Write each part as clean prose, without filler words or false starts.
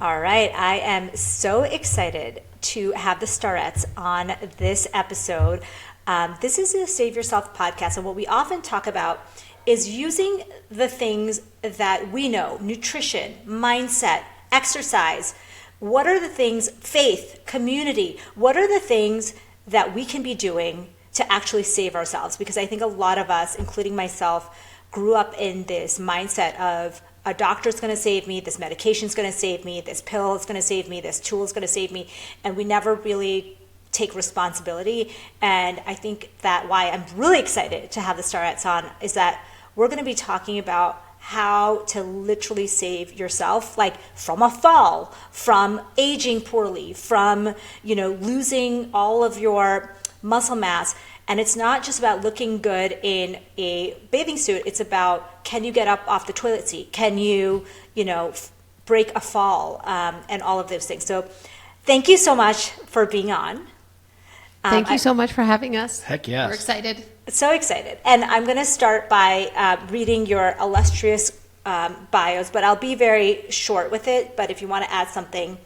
All right, I am so excited to have the Starretts on this episode. This is a Save Yourself podcast, and what we often talk about is using the things that we know, nutrition, mindset, exercise. What are the things, faith, community, what are the things that we can be doing to actually save ourselves? Because I think a lot of us, including myself, grew up in this mindset of a doctor's going to save me, this medication's going to save me, this pill is going to save me, this tool is going to save me, and we never really take responsibility. And I think that why I'm really excited to have the Starretts on is that we're going to be talking about how to literally save yourself, like from a fall, from aging poorly, from, losing all of your muscle mass. And it's not just about looking good in a bathing suit. It's about, can you get up off the toilet seat? Can you, break a fall, and all of those things. So thank you so much for being on. Thank you so much for having us. Heck yes. We're excited. So excited. And I'm going to start by reading your illustrious bios, but I'll be very short with it. But if you want to add something,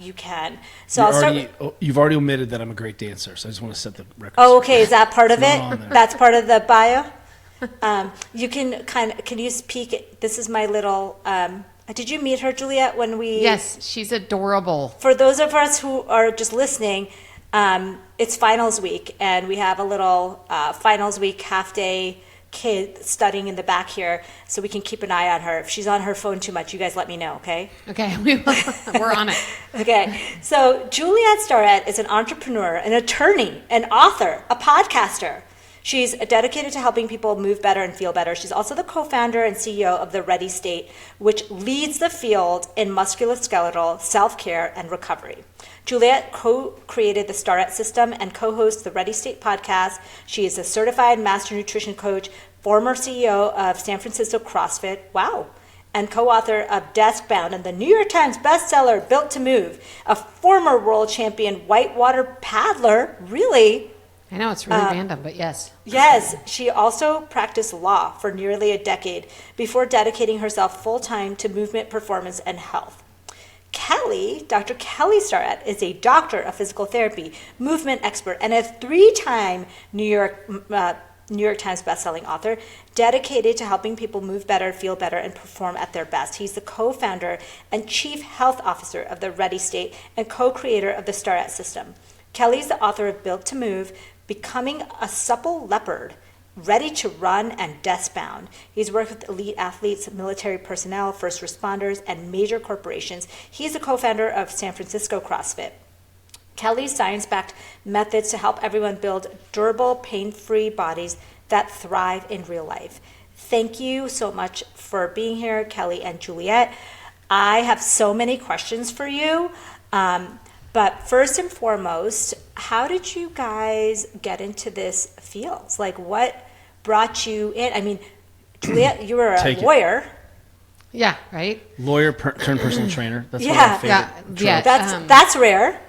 you can. So You've already omitted that I'm a great dancer, so I just want to set the record. Oh, okay. Is that part of it? That's part of the bio? You can you speak? This is my little, did you meet her, Juliet, when we? Yes, she's adorable. For those of us who are just listening, it's finals week, and we have a little finals week half-day kid studying in the back here, so we can keep an eye on her. If she's on her phone too much, you guys let me know, okay? Okay, we're on it. Okay, so Juliet Starrett is an entrepreneur, an attorney, an author, a podcaster. She's dedicated to helping people move better and feel better. She's also the co-founder and CEO of the Ready State, which leads the field in musculoskeletal self-care and recovery. Juliet co-created the Starretts system and co-hosts the Ready State podcast. She is a certified master nutrition coach, former CEO of San Francisco CrossFit, wow, and co-author of Deskbound and the New York Times bestseller Built to Move, a former world champion whitewater paddler, really? I know, it's really random, but yes. Yes, she also practiced law for nearly a decade before dedicating herself full-time to movement, performance, and health. Dr. Kelly Starrett, is a doctor of physical therapy, movement expert, and a 3-time New York Times bestselling author, dedicated to helping people move better, feel better, and perform at their best. He's the co-founder and chief health officer of the Ready State and co-creator of the Starretts system. Kelly's the author of Built to Move, Becoming a Supple Leopard, Ready to Run, and Deskbound. He's worked with elite athletes, military personnel, first responders, and major corporations. He's the co-founder of San Francisco CrossFit. Kelly's science-backed methods to help everyone build durable, pain-free bodies that thrive in real life. Thank you so much for being here, Kelly and Juliet. I have so many questions for you. But first and foremost, how did you guys get into this field? Like, what brought you in? I mean, Juliet, you were a lawyer. Yeah, right? Lawyer turned personal trainer. That's one of my favorite. Yeah. That's rare.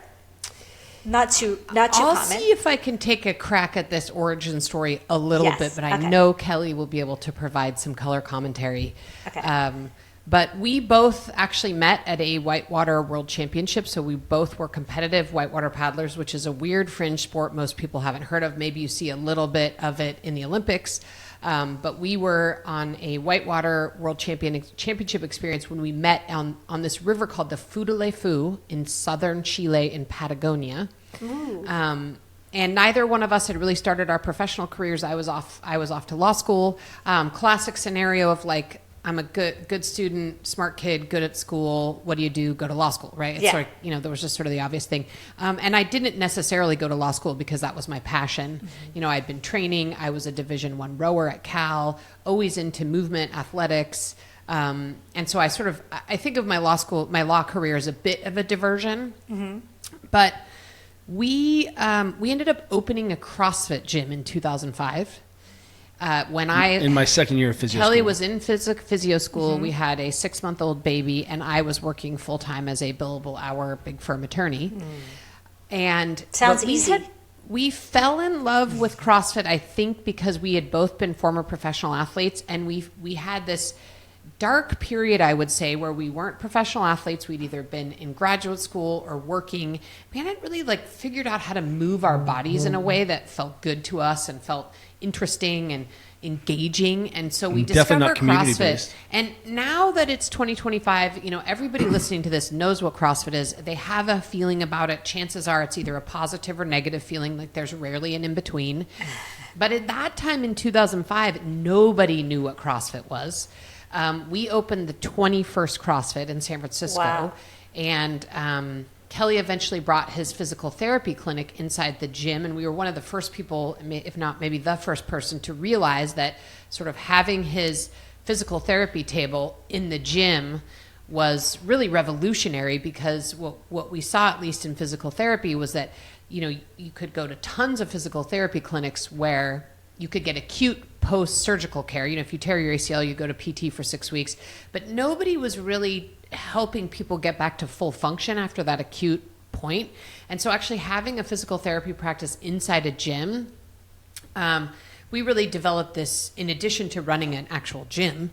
Not too I'll common. see if I can take a crack at this origin story a little bit, but I know Kelly will be able to provide some color commentary. Okay. But we both actually met at a whitewater world championship. So we both were competitive whitewater paddlers, which is a weird fringe sport most people haven't heard of. Maybe you see a little bit of it in the Olympics. But we were on a whitewater world championship experience when we met on this river called the Fu in southern Chile in Patagonia. And neither one of us had really started our professional careers. I was off to law school. Classic scenario of like, I'm a good student, smart kid, good at school. What do you do? Go to law school, right? It's sort of, there was just sort of the obvious thing. And I didn't necessarily go to law school because that was my passion. Mm-hmm. I'd been training. I was a Division I rower at Cal, always into movement, athletics. And so I think of my law career as a bit of a diversion. Mm-hmm. But we ended up opening a CrossFit gym in 2005. In my second year of physio school. Kelly was in physio school. Mm-hmm. We had a 6-month-old baby, and I was working full-time as a billable hour big firm attorney. Mm. And sounds easy. We fell in love with CrossFit, I think, because we had both been former professional athletes, and we had this dark period, I would say, where we weren't professional athletes. We'd either been in graduate school or working. We hadn't really figured out how to move our bodies in a way that felt good to us and felt interesting and engaging. And so we discovered CrossFit. And now that it's 2025, everybody listening to this knows what CrossFit is. They have a feeling about it. Chances are it's either a positive or negative feeling. There's rarely an in-between. But at that time in 2005, nobody knew what CrossFit was. We opened the 21st CrossFit in San Francisco. Wow. And Kelly eventually brought his physical therapy clinic inside the gym. And we were one of the first people, if not maybe the first person, to realize that sort of having his physical therapy table in the gym was really revolutionary, because what we saw, at least in physical therapy, was that you could go to tons of physical therapy clinics where you could get acute post-surgical care. If you tear your ACL, you go to PT for 6 weeks. But nobody was really helping people get back to full function after that acute point. And so actually having a physical therapy practice inside a gym, we really developed this, in addition to running an actual gym,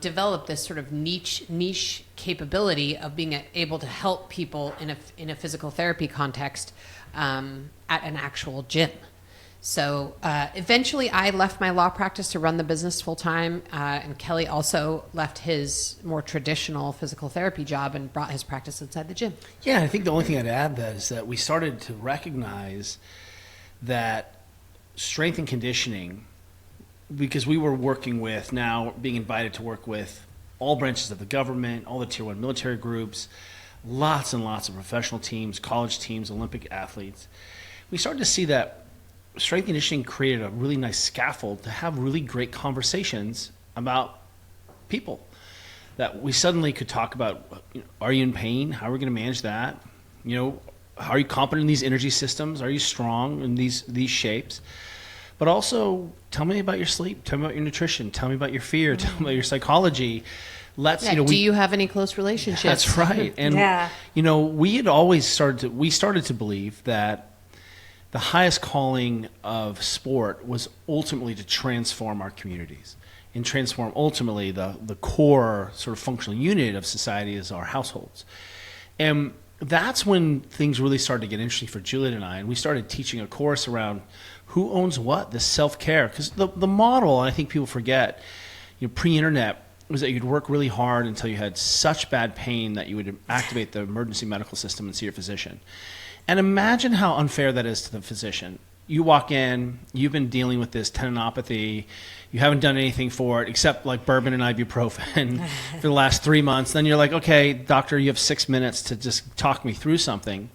developed this sort of niche capability of being able to help people in a physical therapy context at an actual gym. So eventually I left my law practice to run the business full time, and Kelly also left his more traditional physical therapy job and brought his practice inside the gym. Yeah, I think the only thing I'd add that is that we started to recognize that strength and conditioning, because we were working with, now being invited to work with all branches of the government, all the tier 1 military groups, lots and lots of professional teams, college teams, Olympic athletes. We started to see that strength and conditioning created a really nice scaffold to have really great conversations about people. That we suddenly could talk about, are you in pain? How are we going to manage that? Are you competent in these energy systems? Are you strong in these shapes? But also, tell me about your sleep. Tell me about your nutrition. Tell me about your fear. Tell me about your psychology. Do you have any close relationships? That's right. And we had always started to believe that the highest calling of sport was ultimately to transform our communities and transform ultimately the core sort of functional unit of society is our households. And that's when things really started to get interesting for Juliet and I, and we started teaching a course around who owns what, this self-care. Because the model, and I think people forget, pre-internet, was that you'd work really hard until you had such bad pain that you would activate the emergency medical system and see your physician. And imagine how unfair that is to the physician. You walk in, you've been dealing with this tendinopathy, you haven't done anything for it except bourbon and ibuprofen for the last 3 months. Then you're like, okay, doctor, you have 6 minutes to just talk me through something.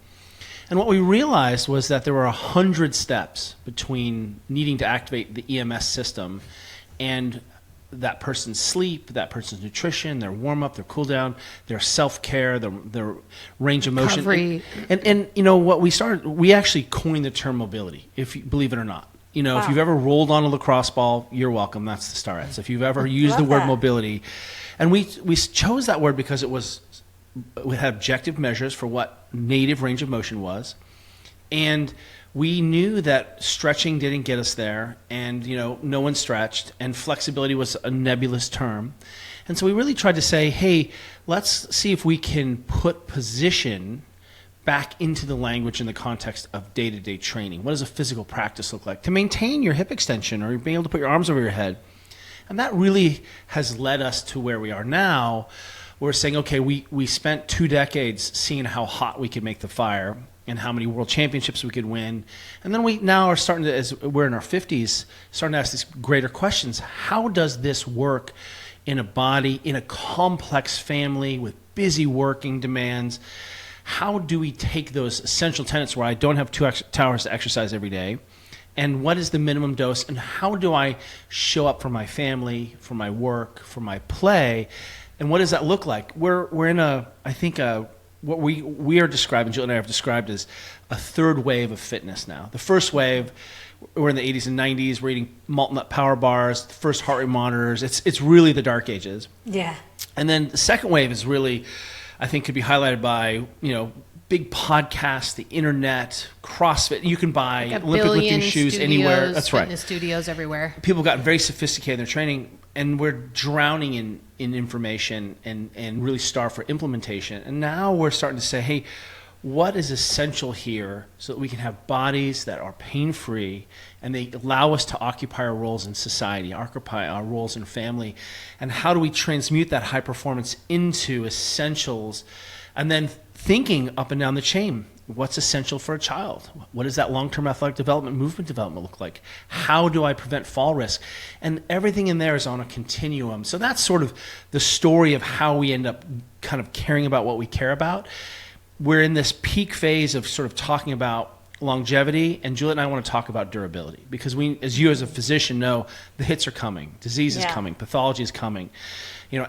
And what we realized was that there were 100 steps between needing to activate the EMS system and that person's sleep, that person's nutrition, their warm-up, their cool-down, their self-care, their range of motion. Recovery. And what we actually coined the term mobility, if you believe it or not. Wow. If you've ever rolled on a lacrosse ball, you're welcome. That's the Starretts. If you've ever used the word mobility, and we chose that word because we had objective measures for what native range of motion was, and we knew that stretching didn't get us there, and no one stretched, and flexibility was a nebulous term. And so we really tried to say, hey, let's see if we can put position back into the language in the context of day-to-day training. What does a physical practice look like? To maintain your hip extension or being able to put your arms over your head. And that really has led us to where we are now. We're saying, okay, we spent 2 decades seeing how hot we could make the fire and how many world championships we could win. And then we now are starting to, as we're in our 50s, starting to ask these greater questions. How does this work in a body, in a complex family with busy working demands? How do we take those essential tenets where I don't have 2 hours to exercise every day? And what is the minimum dose? And how do I show up for my family, for my work, for my play? And what does that look like? We're in what we are describing, Jill and I have described as a third wave of fitness now. The first wave, we're in the 80s and 90s, we're eating malt nut power bars, the first heart rate monitors. It's really the dark ages. Yeah. And then the second wave is really, I think, could be highlighted by, big podcasts, the internet, CrossFit. You can buy Olympic lifting shoes anywhere. That's right. Fitness studios everywhere. People got very sophisticated in their training. and we're drowning in information and really starve for implementation. And now we're starting to say, hey, what is essential here so that we can have bodies that are pain-free and they allow us to occupy our roles in society, occupy our roles in family, and how do we transmute that high performance into essentials, and then thinking up and down the chain. What's essential for a child? What does that long-term athletic development, movement development look like? How do I prevent fall risk? And everything in there is on a continuum. So that's sort of the story of how we end up kind of caring about what we care about. We're in this peak phase of sort of talking about longevity, and Juliet and I want to talk about durability, because we, as you as a physician know, the hits are coming, disease is coming, pathology is coming,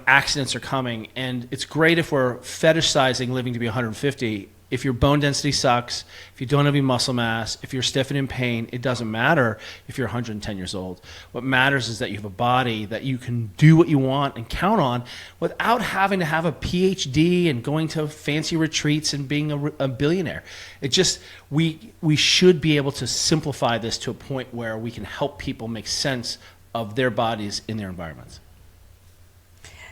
accidents are coming, and it's great if we're fetishizing living to be 150. If your bone density sucks, if you don't have any muscle mass, if you're stiff and in pain, it doesn't matter if you're 110 years old. What matters is that you have a body that you can do what you want and count on without having to have a PhD and going to fancy retreats and being a billionaire. It just, we should be able to simplify this to a point where we can help people make sense of their bodies in their environments.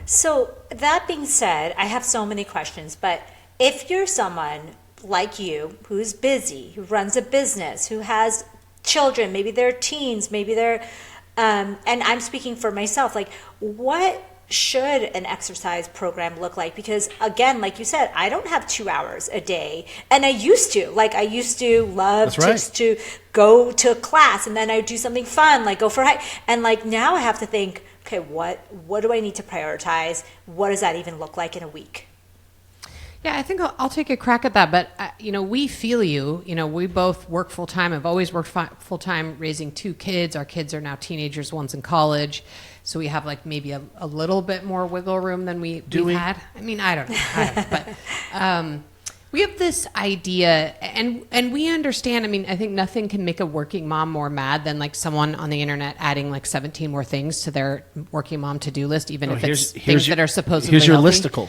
So that being said, I have so many questions, but if you're someone like you who's busy, who runs a business, who has children, maybe they're teens, maybe they're, and I'm speaking for myself, like what should an exercise program look like? Because again, like you said, I don't have 2 hours a day, and I used to love to go to class, and then I do something fun, like go for a hike, and like now I have to think, okay, what do I need to prioritize? What does that even look like in a week? Yeah, I think I'll take a crack at that. But, we feel you. We both work full-time. I've always worked full-time raising 2 kids. Our kids are now teenagers. One's in college. So we have like maybe a little bit more wiggle room than we've had. I mean, I don't know. But we have this idea, and we understand. I mean, I think nothing can make a working mom more mad than like someone on the internet adding like 17 more things to their working mom to-do list, even if it's things that are supposedly here's your healthy. listicle.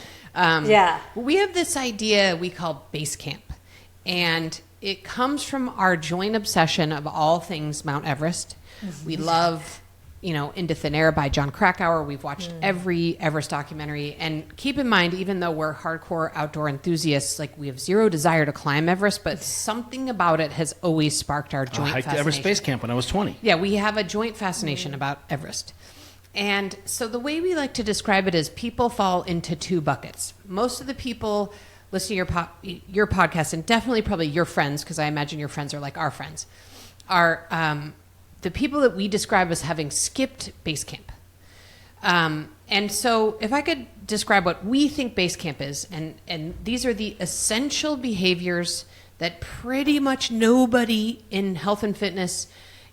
We have this idea we call basecamp, and it comes from our joint obsession of all things Mount Everest. Mm-hmm. We love, Into Thin Air by John Krakauer. We've watched every Everest documentary, and keep in mind, even though we're hardcore outdoor enthusiasts, like we have zero desire to climb Everest, but something about it has always sparked our joint fascination. I hiked Everest Base Camp when I was 20. Yeah, we have a joint fascination about Everest. And so the way we like to describe it is people fall into 2 buckets. Most of the people listening to your podcast, and definitely probably your friends, because I imagine your friends are like our friends, are the people that we describe as having skipped base camp. And so if I could describe what we think base camp is, and these are the essential behaviors that pretty much nobody in health and fitness,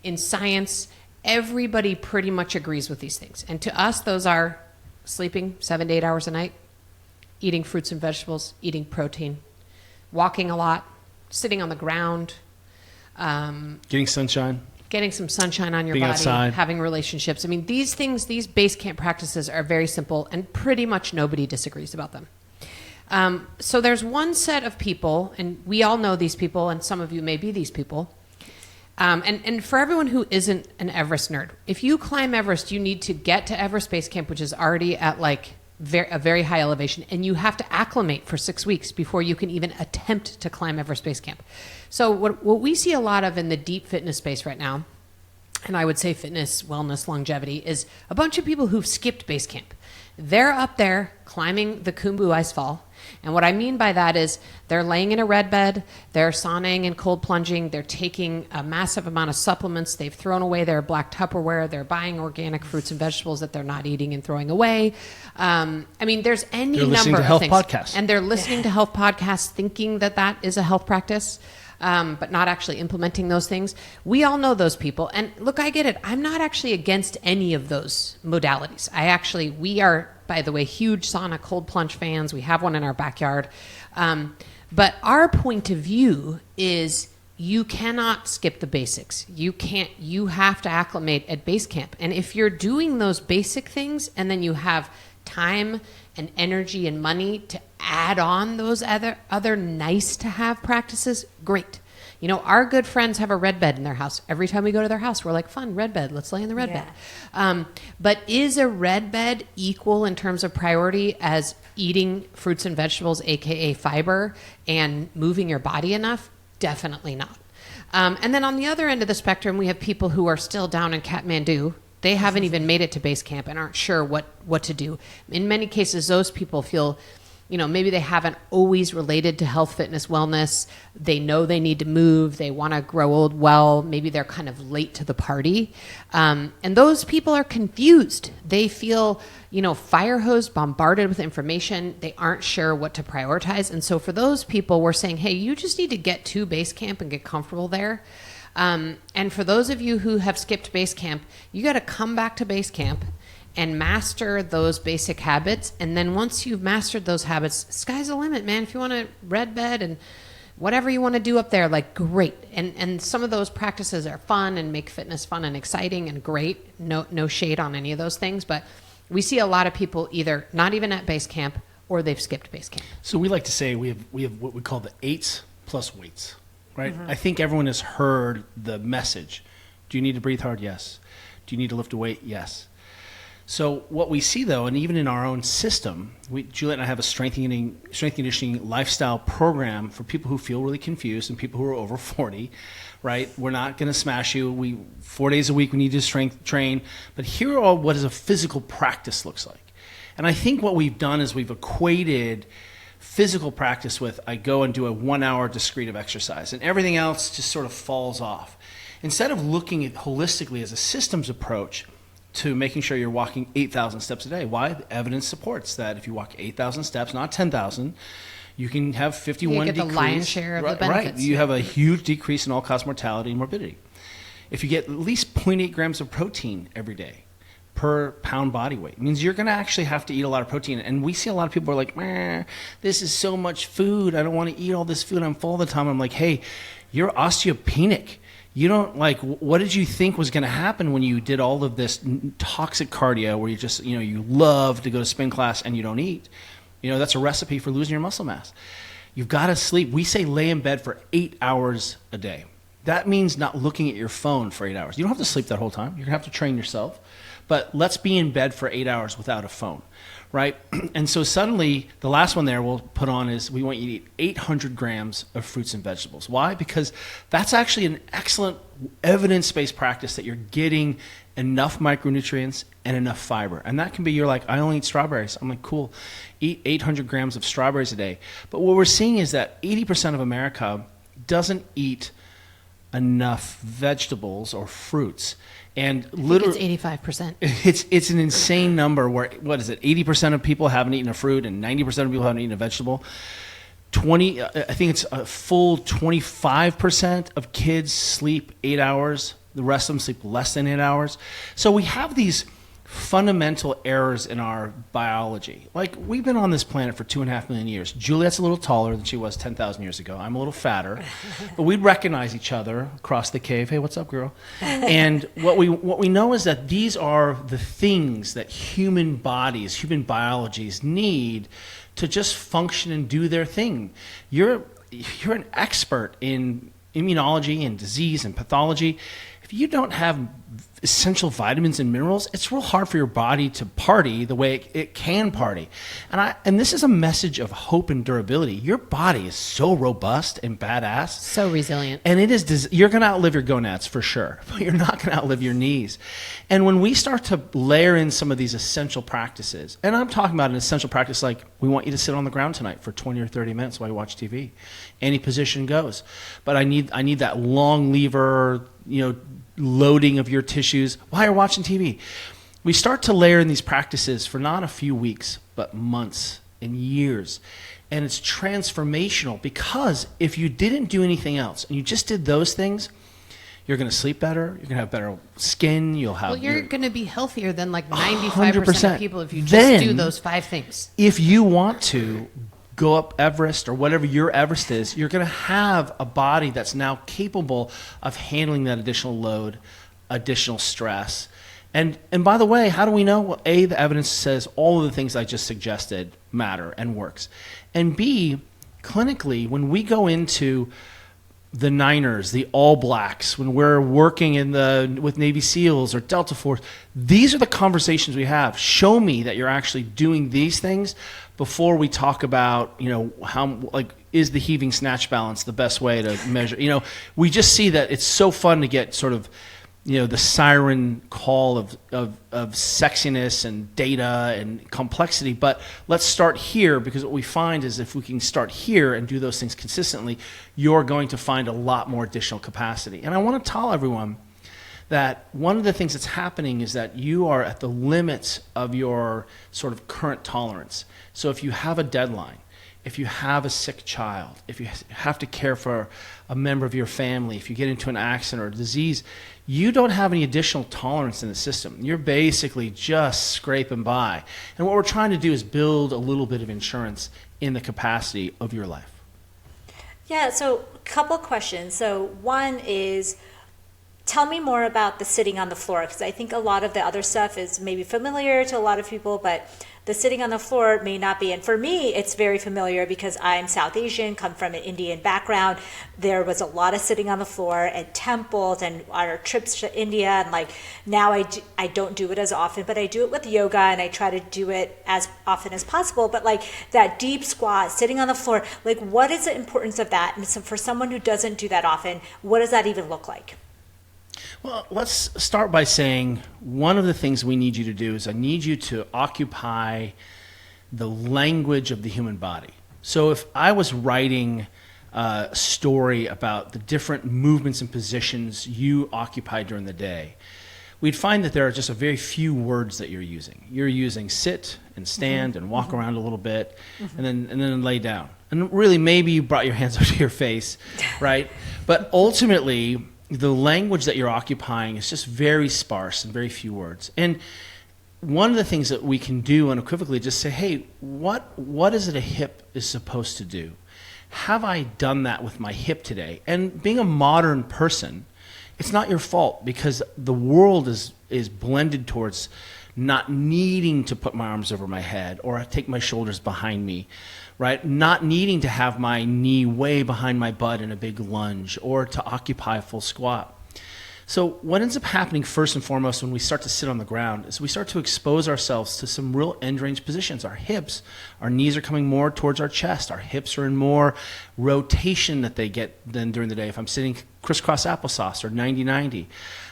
in science, everybody pretty much agrees with these things. And to us, those are sleeping 7 to 8 hours a night, eating fruits and vegetables, eating protein, walking a lot, sitting on the ground, getting sunshine, getting some sunshine on your being body, outside, having relationships. I mean, these things, these base camp practices are very simple, and pretty much nobody disagrees about them. So there's one set of people, and we all know these people, and some of you may be these people. And for everyone who isn't an Everest nerd, if you climb Everest, you need to get to Everest Base Camp, which is already at like a very high elevation, and you have to acclimate for 6 weeks before you can even attempt to climb Everest Base Camp. So what we see a lot of in the deep fitness space right now, and I would say fitness, wellness, longevity, is a bunch of people who've skipped base camp. They're up there climbing the Khumbu Icefall. And what I mean by that is they're laying in a red bed, they're sauning and cold plunging, they're taking a massive amount of supplements, they've thrown away their black Tupperware, they're buying organic fruits and vegetables that they're not eating and throwing away. I mean, there's any number of things. Podcasts. And they're listening to health podcasts thinking that that is a health practice. But not actually implementing those things. We all know those people. And look, I get it. I'm not actually against any of those modalities. We are, by the way, huge sauna cold plunge fans. We have one in our backyard. But our point of view is you cannot skip the basics. You have to acclimate at base camp. And if you're doing those basic things and then you have time and energy and money to add on those other nice to have practices, great. Our good friends have a red bed in their house. Every time we go to their house, we're like, fun, red bed. Let's lay in the red bed. But is a red bed equal in terms of priority as eating fruits and vegetables, AKA fiber, and moving your body enough? Definitely not. And then on the other end of the spectrum, we have people who are still down in Kathmandu. They haven't even made it to base camp and aren't sure what to do. In many cases, those people feel, maybe they haven't always related to health, fitness, wellness. They know they need to move. They want to grow old well. Maybe they're kind of late to the party. And those people are confused. They feel, fire hose, bombarded with information. They aren't sure what to prioritize. And so for those people, we're saying, hey, you just need to get to base camp and get comfortable there. And for those of you who have skipped base camp, you got to come back to base camp and master those basic habits. And then once you've mastered those habits, sky's the limit, man. If you want to red bed and whatever you want to do up there, like great. And some of those practices are fun and make fitness fun and exciting and great. No shade on any of those things. But we see a lot of people either not even at base camp or they've skipped base camp. So we like to say we have what we call the 8s plus weights. Right? Mm-hmm. I think everyone has heard the message. Do you need to breathe hard? Yes. Do you need to lift a weight? Yes. So what we see, though, and even in our own system, Juliet and I have a strength and conditioning lifestyle program for people who feel really confused and people who are over 40, right? We're not going to smash you. 4 days a week we need to strength train. But here are what a physical practice looks like. And I think what we've done is we've equated physical practice with I go and do a 1 hour discrete of exercise and everything else just sort of falls off. Instead of looking at holistically as a systems approach to making sure you're walking 8,000 steps a day. Why? The evidence supports that if you walk 8,000 steps, not 10,000, you can have 51 you get decrease. The lion's share of the benefits. Right. You have a huge decrease in all-cause mortality and morbidity. If you get at least 0.8 grams of protein every day per pound body weight, it means you're going to actually have to eat a lot of protein. And we see a lot of people are like, this is so much food. I don't want to eat all this food. I'm full all the time. I'm like, hey, you're osteopenic. You don't what did you think was going to happen when you did all of this toxic cardio where you just, you love to go to spin class and you don't eat? That's a recipe for losing your muscle mass. You've got to sleep. We say lay in bed for 8 hours a day. That means not looking at your phone for 8 hours. You don't have to sleep that whole time. You're going to have to train yourself. But let's be in bed for 8 hours without a phone, right? And so suddenly, the last one there we'll put on is we want you to eat 800 grams of fruits and vegetables. Why? Because that's actually an excellent evidence-based practice that you're getting enough micronutrients and enough fiber. And that can be, you're like, I only eat strawberries. I'm like, cool, eat 800 grams of strawberries a day. But what we're seeing is that 80% of America doesn't eat enough vegetables or fruits. And literally, it's 85%. It's an insane number. Where 80% of people haven't eaten a fruit, and 90% of people haven't eaten a vegetable. I think it's a full 25% of kids sleep 8 hours. The rest of them sleep less than 8 hours. So we have these fundamental errors in our biology. Like, we've been on this planet for 2.5 million years. Juliet's a little taller than she was 10,000 years ago. I'm a little fatter. But we'd recognize each other across the cave. Hey, what's up, girl? And what we know is that these are the things that human bodies, human biologies need to just function and do their thing. You're an expert in immunology and disease and pathology. If you don't have essential vitamins and minerals, it's real hard for your body to party the way it can party. And this is a message of hope and durability. Your body is so robust and badass. So resilient. And you're going to outlive your gonads for sure, but you're not going to outlive your knees. And when we start to layer in some of these essential practices, and I'm talking about an essential practice like we want you to sit on the ground tonight for 20 or 30 minutes while you watch TV. Any position goes. But I need that long lever, loading of your tissues while you're watching TV. We start to layer in these practices for not a few weeks, but months and years. And it's transformational because if you didn't do anything else and you just did those things, you're going to sleep better, you're going to have better skin, you're going to be healthier than 95% of people if you just do those 5 things. If you want to go up Everest or whatever your Everest is, you're going to have a body that's now capable of handling that additional load, additional stress. And by the way, how do we know? Well, A, the evidence says all of the things I just suggested matter and works. And B, clinically, when we go into the Niners, the All Blacks, when we're working with Navy SEALs or Delta Force, these are the conversations we have. Show me that you're actually doing these things before we talk about, is the heaving snatch balance the best way to measure? We just see that it's so fun to get sort of, the siren call of sexiness and data and complexity. But let's start here, because what we find is if we can start here and do those things consistently, you're going to find a lot more additional capacity. And I want to tell everyone that one of the things that's happening is that you are at the limits of your sort of current tolerance. So if you have a deadline, if you have a sick child, if you have to care for a member of your family, if you get into an accident or a disease, you don't have any additional tolerance in the system. You're basically just scraping by. And what we're trying to do is build a little bit of insurance in the capacity of your life. Yeah, so a couple questions. So one is, tell me more about the sitting on the floor, because I think a lot of the other stuff is maybe familiar to a lot of people, but the sitting on the floor may not be. And for me, it's very familiar because I'm South Asian, come from an Indian background. There was a lot of sitting on the floor at temples and our trips to India. And now I don't do it as often, but I do it with yoga, and I try to do it as often as possible. But that deep squat, sitting on the floor, what is the importance of that? And so for someone who doesn't do that often, what does that even look like? Well, let's start by saying one of the things we need you to do is I need you to occupy the language of the human body. So if I was writing a story about the different movements and positions you occupy during the day, we'd find that there are just a very few words that you're using. You're using sit and stand and walk around a little bit and then lay down. And really, maybe you brought your hands up to your face, right? But ultimately, the language that you're occupying is just very sparse and very few words. And one of the things that we can do unequivocally just say, hey, what is it a hip is supposed to do? Have I done that with my hip today? And being a modern person, it's not your fault, because the world is blended towards not needing to put my arms over my head or take my shoulders behind me, right? Not needing to have my knee way behind my butt in a big lunge or to occupy a full squat. So what ends up happening first and foremost when we start to sit on the ground is we start to expose ourselves to some real end range positions. Our hips, our knees are coming more towards our chest. Our hips are in more rotation that they get than during the day. If I'm sitting crisscross applesauce or 90-90,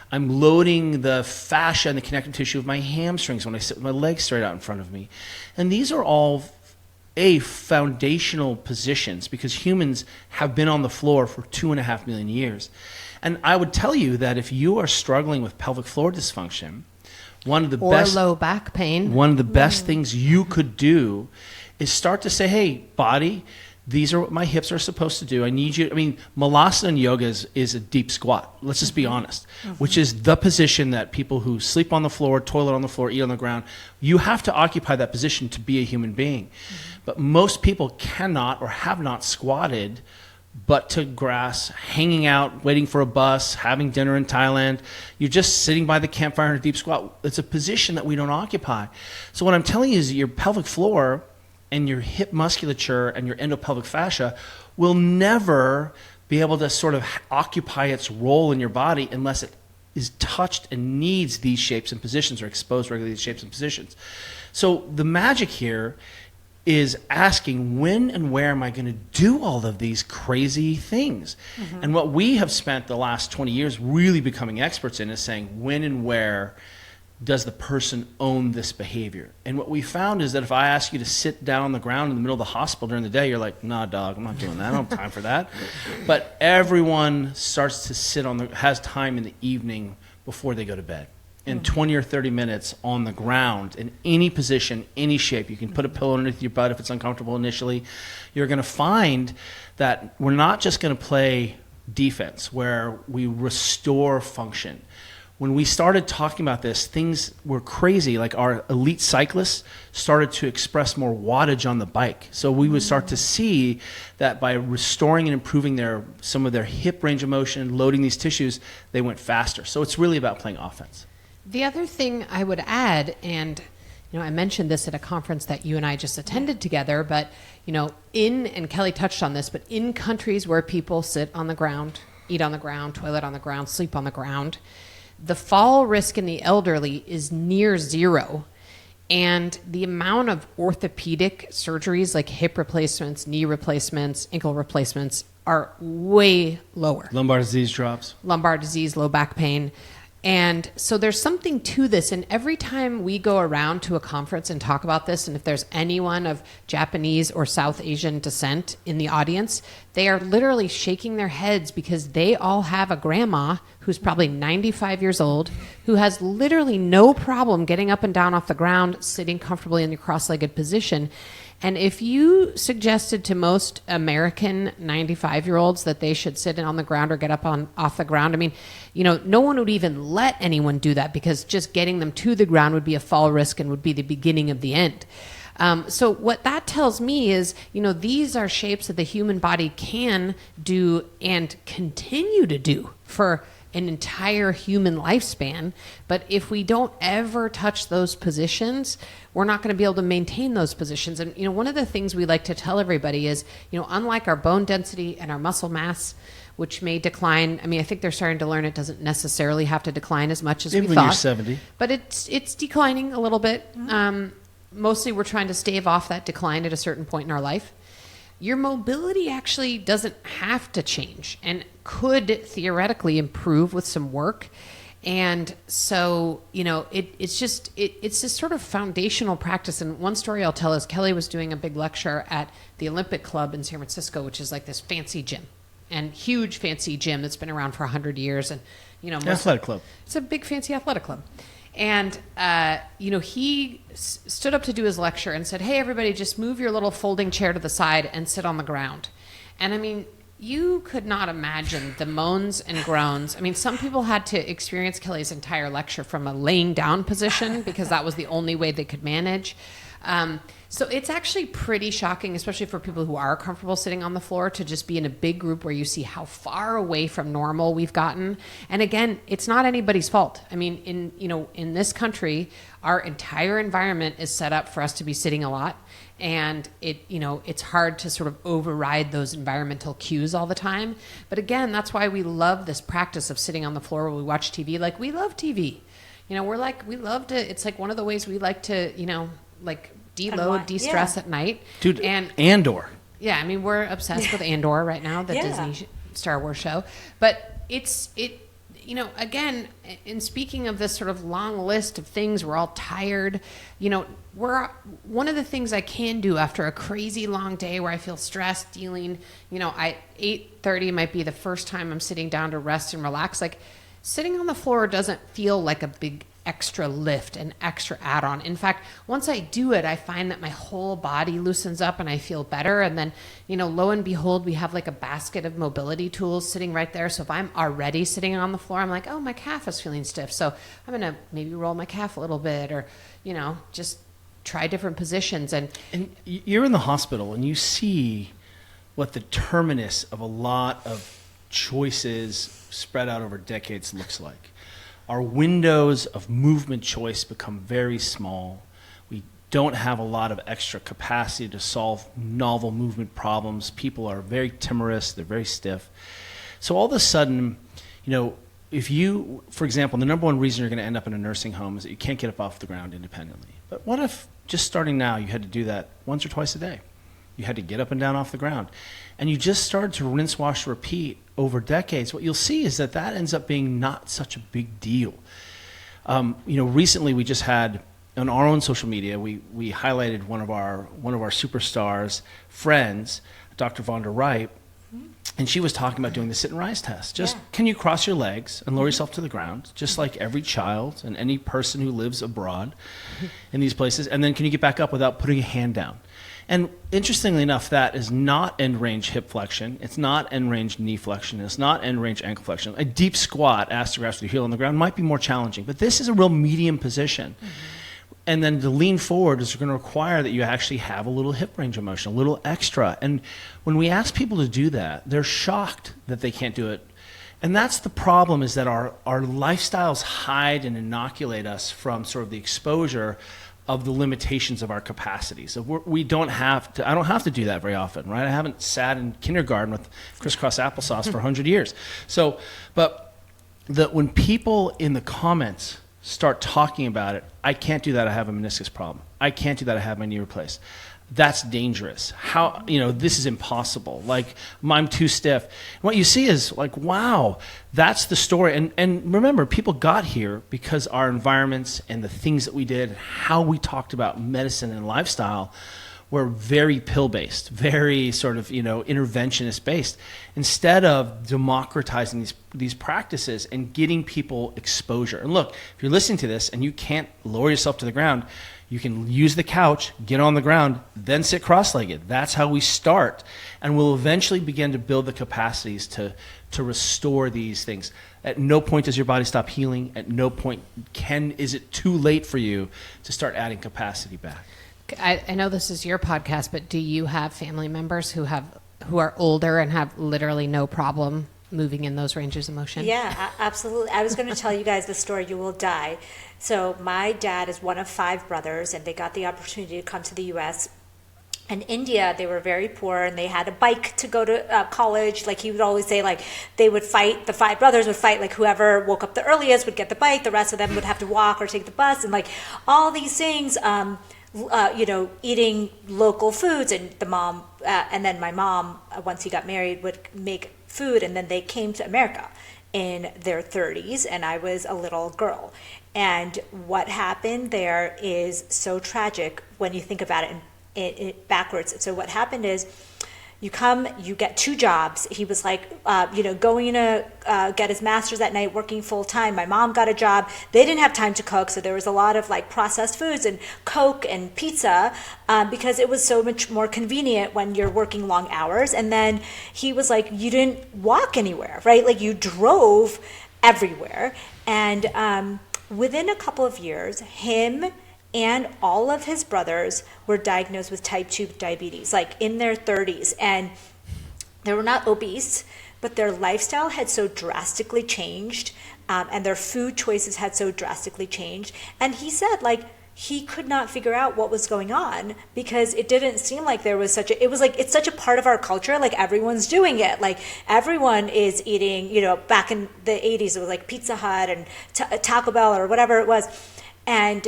I'm loading the fascia and the connective tissue of my hamstrings when I sit with my legs straight out in front of me. And these are all foundational positions because humans have been on the floor for 2.5 million years. And I would tell you that if you are struggling with pelvic floor dysfunction, one of the best low back pain, one of the best things you could do is start to say, hey, body, these are what my hips are supposed to do. I need you. I mean, Malasana yoga is a deep squat. Let's just be honest, which is the position that people who sleep on the floor, toilet on the floor, eat on the ground, you have to occupy that position to be a human being. But most people cannot or have not squatted butt to grass, hanging out, waiting for a bus, having dinner in Thailand. You're just sitting by the campfire in a deep squat. It's a position that we don't occupy. So what I'm telling you is your pelvic floor and your hip musculature and your endopelvic fascia will never be able to sort of occupy its role in your body unless it is touched and needs these shapes and positions or exposed regularly to these shapes and positions. So the magic here is asking, when and where am I going to do all of these crazy things? And what we have spent the last 20 years really becoming experts in is saying, when and where does the person own this behavior? And what we found is that if I ask you to sit down on the ground in the middle of the hospital during the day, you're like, nah, dog, I'm not doing that. I don't have time for that. But everyone starts to sit has time in the evening before they go to bed. And 20 or 30 minutes on the ground in any position, any shape. You can put a pillow underneath your butt if it's uncomfortable initially. You're going to find that we're not just going to play defense where we restore function. When we started talking about this, things were crazy. Like our elite cyclists started to express more wattage on the bike. So we would start to see that by restoring and improving some of their hip range of motion, loading these tissues, they went faster. So it's really about playing offense. The other thing I would add, and I mentioned this at a conference that you and I just attended together, but, and Kelly touched on this, but in countries where people sit on the ground, eat on the ground, toilet on the ground, sleep on the ground, the fall risk in the elderly is near zero. And the amount of orthopedic surgeries like hip replacements, knee replacements, ankle replacements are way lower. Lumbar disease drops. Lumbar disease, low back pain. And so there's something to this. And every time we go around to a conference and talk about this, and if there's anyone of Japanese or South Asian descent in the audience, they are literally shaking their heads because they all have a grandma who's probably 95 years old, who has literally no problem getting up and down off the ground, sitting comfortably in your cross-legged position. And if you suggested to most American 95-year-olds that they should sit on the ground or get up off the ground, no one would even let anyone do that because just getting them to the ground would be a fall risk and would be the beginning of the end. So what that tells me is, these are shapes that the human body can do and continue to do for an entire human lifespan. But if we don't ever touch those positions, we're not going to be able to maintain those positions. And, one of the things we like to tell everybody is, unlike our bone density and our muscle mass, which may decline. I think they're starting to learn it doesn't necessarily have to decline as much as we when thought. You're 70. But it's declining a little bit. Mostly we're trying to stave off that decline at a certain point in our life. Your mobility actually doesn't have to change and could theoretically improve with some work. And so, it's this sort of foundational practice. And one story I'll tell is Kelly was doing a big lecture at the Olympic Club in San Francisco, which is like this fancy gym and huge fancy gym that's been around for 100 years. And, athletic club. It's a big fancy athletic club. And, he stood up to do his lecture and said, hey, everybody, just move your little folding chair to the side and sit on the ground. And you could not imagine the moans and groans. Some people had to experience Kelly's entire lecture from a laying down position because that was the only way they could manage. So it's actually pretty shocking, especially for people who are comfortable sitting on the floor, to just be in a big group where you see how far away from normal we've gotten. And again, it's not anybody's fault. In this country, our entire environment is set up for us to be sitting a lot. And it's hard to sort of override those environmental cues all the time. But again, that's why we love this practice of sitting on the floor while we watch TV. Like, we love TV. We love to, it's like one of the ways we like to, deload, de-stress at night. Dude, and Andor. Yeah, we're obsessed with Andor right now, the Disney Star Wars show. But again, in speaking of this sort of long list of things, we're all tired. One of the things I can do after a crazy long day where I feel stressed dealing, 8:30 might be the first time I'm sitting down to rest and relax. Like, sitting on the floor doesn't feel like a big extra lift, an extra add-on. In fact, once I do it, I find that my whole body loosens up and I feel better. And then, lo and behold, we have like a basket of mobility tools sitting right there. So if I'm already sitting on the floor, I'm like, oh, my calf is feeling stiff. So I'm going to maybe roll my calf a little bit or, just try different positions. And you're in the hospital and you see what the terminus of a lot of choices spread out over decades looks like. Our windows of movement choice become very small. We don't have a lot of extra capacity to solve novel movement problems. People are very timorous, they're very stiff. So all of a sudden, if you, for example, the number one reason you're going to end up in a nursing home is that you can't get up off the ground independently. But what if, just starting now, you had to do that once or twice a day? You had to get up and down off the ground. And you just started to rinse, wash, repeat over decades. What you'll see is that ends up being not such a big deal. Recently we just had, on our own social media, we highlighted one of our superstars' friends, Dr. Vonda Wright, and she was talking about doing the sit and rise test. Can you cross your legs and lower yourself to the ground, just like every child and any person who lives abroad in these places, and then can you get back up without putting a hand down? And interestingly enough, that is not end range hip flexion. It's not end range knee flexion. It's not end range ankle flexion. A deep squat, ass to grass with your heel on the ground, might be more challenging. But this is a real medium position. Mm-hmm. And then to lean forward is going to require that you actually have a little hip range of motion, a little extra. And when we ask people to do that, they're shocked that they can't do it. And that's the problem, is that our lifestyles hide and inoculate us from sort of the exposure of the limitations of our capacities. We don't have to, I don't have to do that very often, right? I haven't sat in kindergarten with crisscross applesauce for 100 years. So, but when people in the comments start talking about it, I can't do that, I have a meniscus problem. I can't do that, I have my knee replaced. That's dangerous. How, this is impossible. Like, I'm too stiff. What you see is like, wow, that's the story. And remember, people got here because our environments and the things that we did, and how we talked about medicine and lifestyle were very pill-based, very sort of, interventionist-based, instead of democratizing these practices and getting people exposure. And look, if you're listening to this and you can't lower yourself to the ground, you can use the couch, get on the ground, then sit cross-legged. That's how we start. And we'll eventually begin to build the capacities to restore these things. At no point does your body stop healing. At no point is it too late for you to start adding capacity back. I know this is your podcast, but do you have family members who are older and have literally no problem moving in those ranges of motion? Yeah, absolutely. I was going to tell you guys the story. You will die. So my dad is one of 5 brothers, and they got the opportunity to come to the U.S. In India, they were very poor, and they had a bike to go to college. Like, he would always say, like, they would fight, the 5 brothers would fight, like, whoever woke up the earliest would get the bike, the rest of them would have to walk or take the bus, and, like, all these things, eating local foods. And the mom, and then my mom, once he got married, would make food, and then they came to America in their 30s, and I was a little girl. And what happened there is so tragic when you think about it backwards. So what happened is, you get 2 jobs. He was like, going to get his master's at night, working full time. My mom got a job. They didn't have time to cook, so there was a lot of like processed foods and Coke and pizza because it was so much more convenient when you're working long hours. And then he was like, you didn't walk anywhere, right? Like, you drove everywhere. And within a couple of years, him and all of his brothers were diagnosed with type 2 diabetes, like in their 30s. And they were not obese, but their lifestyle had so drastically changed, and their food choices had so drastically changed. And he said, like, he could not figure out what was going on because it didn't seem like there was it's such a part of our culture. Like, everyone's doing it. Like, everyone is eating, back in the 80s, it was like Pizza Hut and Taco Bell or whatever it was. And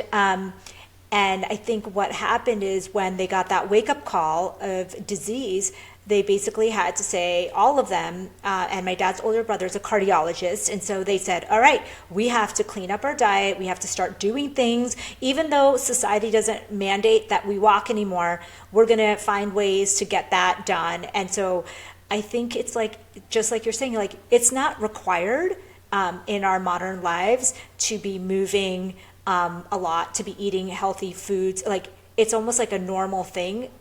I think what happened is, when they got that wake-up call of disease, they basically had to say, all of them, and my dad's older brother is a cardiologist, and so they said, all right, we have to clean up our diet, we have to start doing things. Even though society doesn't mandate that we walk anymore, we're going to find ways to get that done. And so I think it's like, just like you're saying, like, it's not required in our modern lives to be moving a lot, to be eating healthy foods. Like, it's almost like a normal thing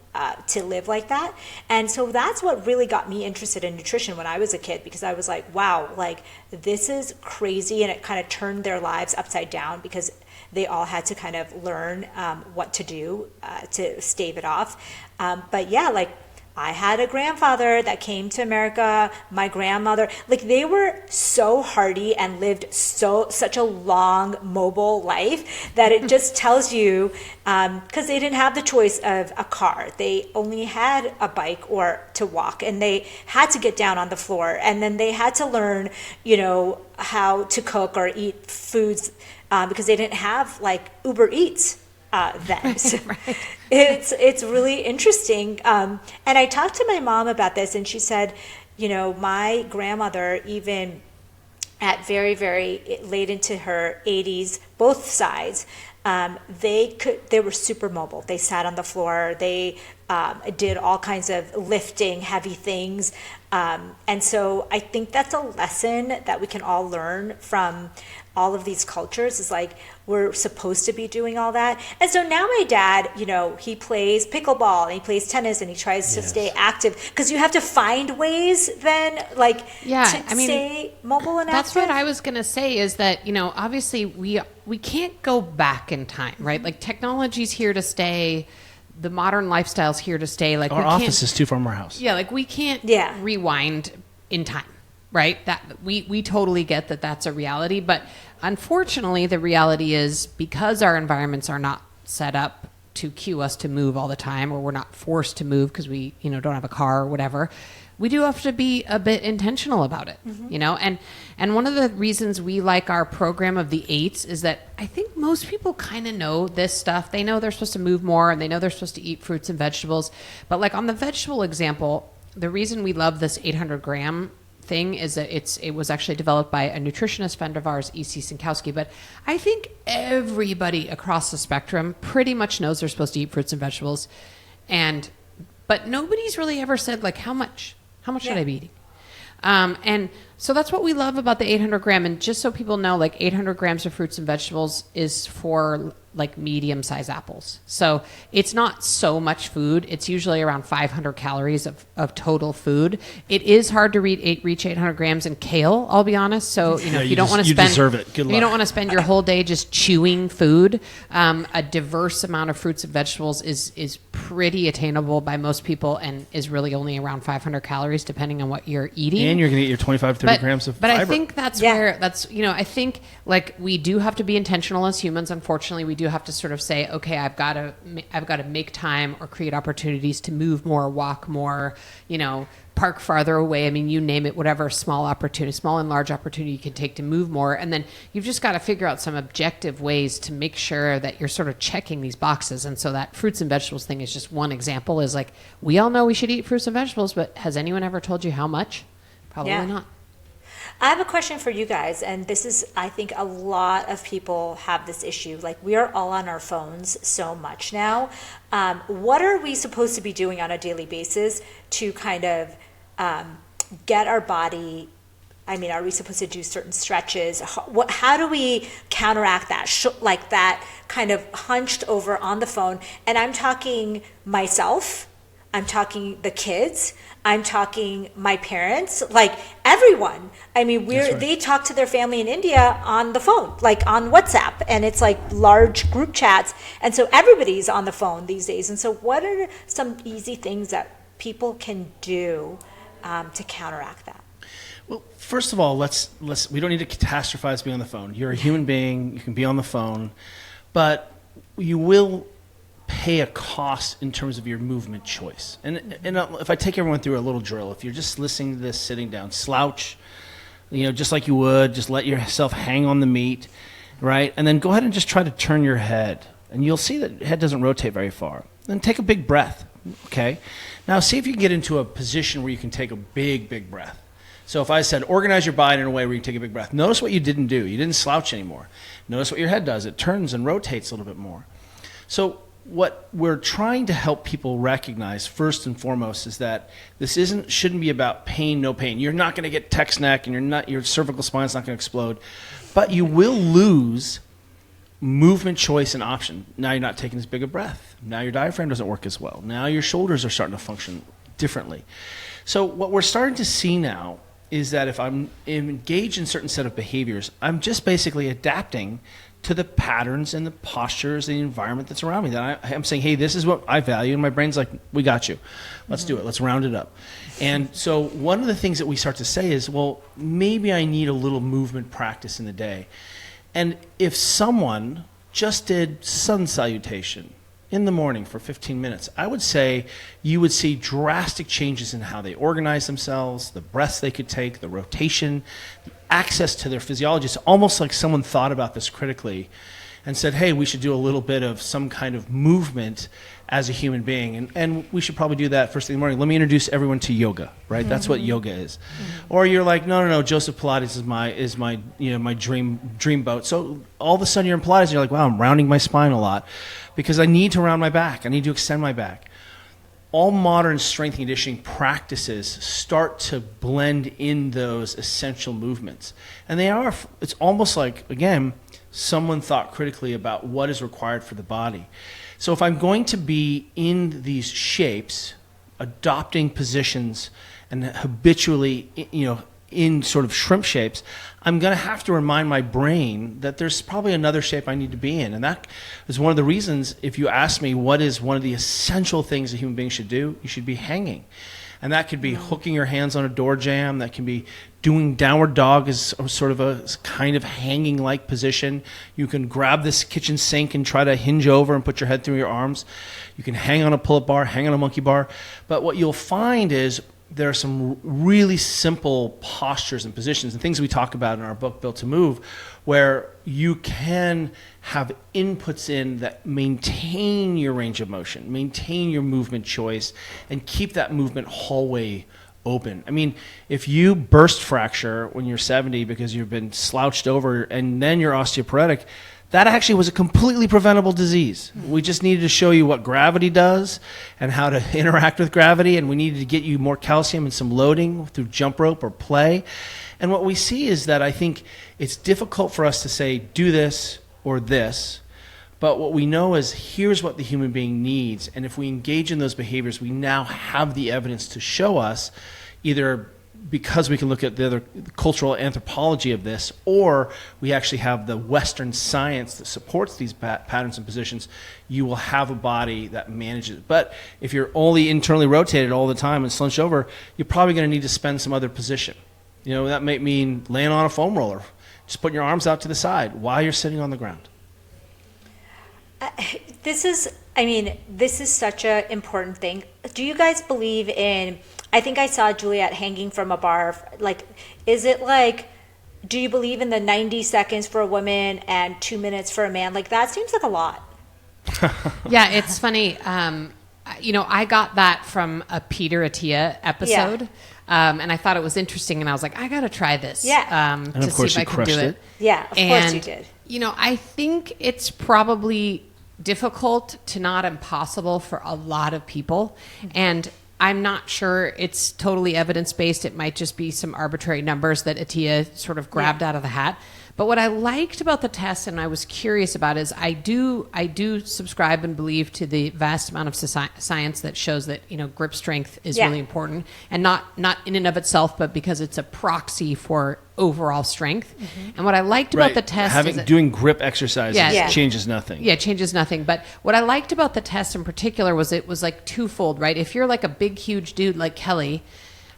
to live like that. And so that's what really got me interested in nutrition when I was a kid, because I was like, wow, like, this is crazy. And it kind of turned their lives upside down because they all had to kind of learn what to do to stave it off. But yeah, like, I had a grandfather that came to America, my grandmother, like, they were so hardy and lived such a long, mobile life that it just tells you, because they didn't have the choice of a car. They only had a bike or to walk, and they had to get down on the floor, and then they had to learn, how to cook or eat foods because they didn't have like Uber Eats. Then. So right. It's really interesting. And I talked to my mom about this, and she said, my grandmother, even at very, very late into her 80s, both sides, they were super mobile. They sat on the floor. They did all kinds of lifting, heavy things. And so I think that's a lesson that we can all learn from all of these cultures, is like, we're supposed to be doing all that. And so now my dad, he plays pickleball and he plays tennis and he tries to stay active, because you have to find ways then, like, stay mobile and that's active. What I was going to say is that, obviously we can't go back in time, right? Like, technology's here to stay. The modern lifestyle's here to stay. Like, our office is too far from our house. Yeah, like, we can't rewind in time, right? That we totally get that that's a reality, but unfortunately the reality is, because our environments are not set up to cue us to move all the time, or we're not forced to move because we, don't have a car or whatever. We do have to be a bit intentional about it, and one of the reasons we like our program of the 8s is that I think most people kind of know this stuff. They know they're supposed to move more, and they know they're supposed to eat fruits and vegetables. But like on the vegetable example, the reason we love this 800-gram thing is that it was actually developed by a nutritionist friend of ours, E.C. Sinkowski. But I think everybody across the spectrum pretty much knows they're supposed to eat fruits and vegetables, but nobody's really ever said like how much should I be eating? And so that's what we love about the 800-gram. And just so people know, like 800 grams of fruits and vegetables is for like medium-sized apples. So it's not so much food. It's usually around 500 calories of total food. It is hard to reach 800 grams in kale, I'll be honest. So, if you don't want to spend, deserve it. Good luck. You don't want to spend your whole day just chewing food. A diverse amount of fruits and vegetables is pretty attainable by most people and is really only around 500 calories depending on what you're eating. And you're going to eat your 25, 30 grams of fiber. But I think that's where I think like we do have to be intentional as humans. Unfortunately, we do have to sort of say, okay, I've got to make time or create opportunities to move more, walk more, park farther away. I mean, you name it, whatever small and large opportunity you can take to move more. And then you've just got to figure out some objective ways to make sure that you're sort of checking these boxes. And so that fruits and vegetables thing is just one example. Is like, we all know we should eat fruits and vegetables, but has anyone ever told you how much? Probably not. I have a question for you guys, and this is, I think a lot of people have this issue. Like, we are all on our phones so much now. What are we supposed to be doing on a daily basis to kind of get our body? I mean, are we supposed to do certain stretches? How do we counteract that? Like that kind of hunched over on the phone. And I'm talking myself. I'm talking the kids. I'm talking my parents, like everyone. I mean, they talk to their family in India on the phone, like on WhatsApp, and it's like large group chats. And so everybody's on the phone these days. And so what are some easy things that people can do to counteract that? Well, first of all, we don't need to catastrophize being on the phone. You're a human being. You can be on the phone, but you will pay a cost in terms of your movement choice. And if I take everyone through a little drill, if you're just listening to this sitting down, slouch, just like you would, just let yourself hang on the meat, right? And then go ahead and just try to turn your head. And you'll see that your head doesn't rotate very far. Then take a big breath, okay? Now see if you can get into a position where you can take a big, big breath. So if I said, organize your body in a way where you take a big breath, notice what you didn't do. You didn't slouch anymore. Notice what your head does. It turns and rotates a little bit more. So what we're trying to help people recognize first and foremost is that this shouldn't be about pain, no pain. You're not going to get text neck, and your cervical spine's not going to explode, but you will lose movement choice and option. Now you're not taking as big a breath. Now your diaphragm doesn't work as well. Now your shoulders are starting to function differently. So what we're starting to see now is that if I'm engaged in a certain set of behaviors, I'm just basically adapting to the patterns and the postures and the environment that's around me. That I'm saying, hey, this is what I value. And my brain's like, we got you. Let's do it. Let's round it up. And so one of the things that we start to say is, well, maybe I need a little movement practice in the day. And if someone just did sun salutation in the morning for 15 minutes, I would say you would see drastic changes in how they organize themselves, the breaths they could take, the rotation, the access to their physiology. It's almost like someone thought about this critically and said, hey, we should do a little bit of some kind of movement as a human being. And we should probably do that first thing in the morning. Let me introduce everyone to yoga, right? Mm-hmm. That's what yoga is. Mm-hmm. Or you're like, no, Joseph Pilates is my my dream boat. So all of a sudden you're in Pilates and you're like, wow, I'm rounding my spine a lot because I need to round my back. I need to extend my back. All modern strength and conditioning practices start to blend in those essential movements. And it's almost like, again, someone thought critically about what is required for the body. So if I'm going to be in these shapes, adopting positions and habitually, in sort of shrimp shapes, I'm going to have to remind my brain that there's probably another shape I need to be in. And that is one of the reasons, if you ask me what is one of the essential things a human being should do, you should be hanging. And that could be hooking your hands on a door jamb. That can be doing downward dog as sort of a kind of hanging-like position. You can grab this kitchen sink and try to hinge over and put your head through your arms. You can hang on a pull-up bar, hang on a monkey bar. But what you'll find is there are some really simple postures and positions and things we talk about in our book, Built to Move, where you can have inputs in that maintain your range of motion, maintain your movement choice, and keep that movement hallway open. I mean, if you burst fracture when you're 70 because you've been slouched over and then you're osteoporotic, that actually was a completely preventable disease. We just needed to show you what gravity does and how to interact with gravity, and we needed to get you more calcium and some loading through jump rope or play. And what we see is that I think it's difficult for us to say, do this or this, but what we know is here's what the human being needs, and if we engage in those behaviors, we now have the evidence to show us, either because we can look at the other cultural anthropology of this, or we actually have the Western science that supports these patterns and positions, you will have a body that manages it. But if you're only internally rotated all the time and slunched over, you're probably going to need to spend some other position. You know, that might mean laying on a foam roller, just putting your arms out to the side while you're sitting on the ground. This is such an important thing. Do you guys believe in, I think I saw Juliet hanging from a bar, like, is it like, do you believe in the 90 seconds for a woman and 2 minutes for a man? Like, that seems like a lot. Yeah, it's funny. I got that from a Peter Attia episode. Yeah. And I thought it was interesting, and I was like, I got to try this. Yeah. And to of course see if I you can do crushed it. it. Yeah, of course you did. I think it's probably difficult to not impossible for a lot of people. And I'm not sure it's totally evidence-based. It might just be some arbitrary numbers that Attia sort of grabbed out of the hat. But what I liked about the test, and I was curious about, is I do subscribe and believe to the vast amount of science that shows that grip strength is really important, and not in and of itself, but because it's a proxy for overall strength. Mm-hmm. And what I liked about the test is doing grip exercises changes nothing. Yeah, it changes nothing. But what I liked about the test in particular was it was like twofold, right? If you're like a big, huge dude like Kelly,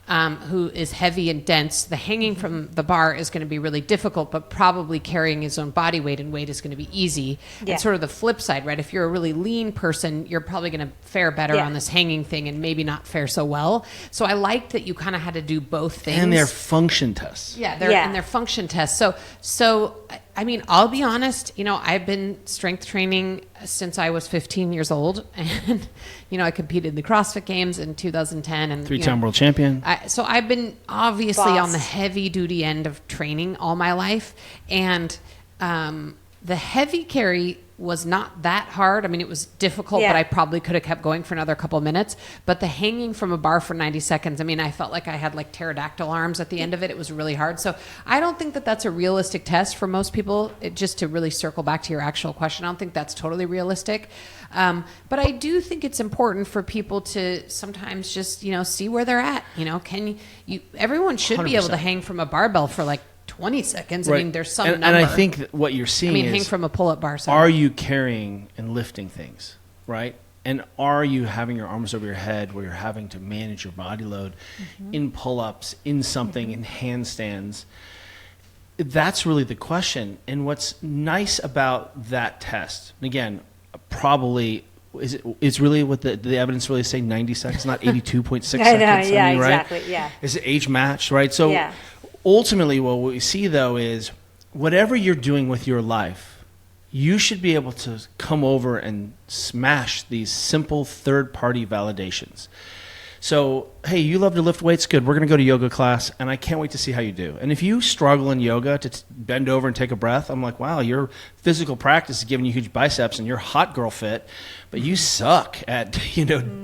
who is heavy and dense, the hanging from the bar is going to be really difficult, but probably carrying his own body weight and weight is going to be easy. Yeah. And sort of the flip side, right? If you're a really lean person, you're probably going to fare better on this hanging thing and maybe not fare so well. So I liked that you kind of had to do both things. And they're function tests. Yeah, they're function tests. So I mean, I'll be honest, I've been strength training since I was 15 years old. And, I competed in the CrossFit Games in 2010. And three-time world champion. So I've been obviously on the heavy-duty end of training all my life. And the heavy carry was not that hard. I mean, it was difficult, but I probably could have kept going for another couple of minutes. But the hanging from a bar for 90 seconds, I mean, I felt like I had like pterodactyl arms at the end of it. It was really hard. So I don't think that that's a realistic test for most people. Just to really circle back to your actual question, I don't think that's totally realistic. But I do think it's important for people to sometimes just, see where they're at. Can you everyone should 100%. Be able to hang from a barbell for like 20 seconds. Right. I mean, there's some number. And I think that what you're seeing is... hang from a pull-up bar. Sorry. Are you carrying and lifting things, right? And are you having your arms over your head where you're having to manage your body load in pull-ups, in something, in handstands? That's really the question. And what's nice about that test, and again, probably... Is really what the evidence really say 90 seconds, not 82.6 seconds? I know, yeah, right? exactly, yeah. Is it age matched, right? So ultimately what we see, though, is whatever you're doing with your life, you should be able to come over and smash these simple third-party validations. So, hey, you love to lift weights? Good. We're going to go to yoga class, and I can't wait to see how you do. And if you struggle in yoga to bend over and take a breath, I'm like, wow, your physical practice is giving you huge biceps, and you're hot girl fit, but you suck at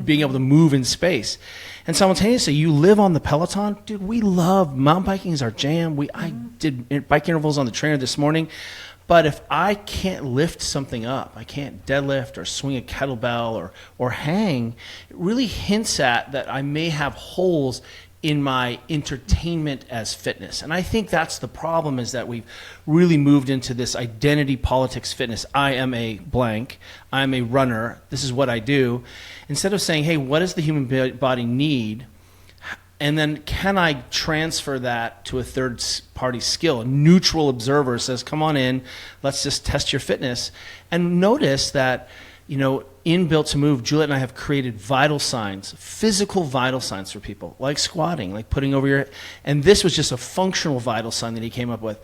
being able to move in space. And simultaneously, you live on the Peloton. Dude, we love mountain biking is our jam. I did bike intervals on the trainer this morning. But if I can't lift something up, I can't deadlift or swing a kettlebell or hang, it really hints at that I may have holes in my entertainment as fitness. And I think that's the problem, is that we've really moved into this identity politics fitness. I am a blank. I'm a runner. This is what I do. Instead of saying, hey, what does the human body need And then can I transfer that to a third party skill? A neutral observer says, come on in, let's just test your fitness. And notice that, in Built to Move, Juliet and I have created vital signs, physical vital signs for people, like squatting, like putting over your, and this was just a functional vital sign that he came up with.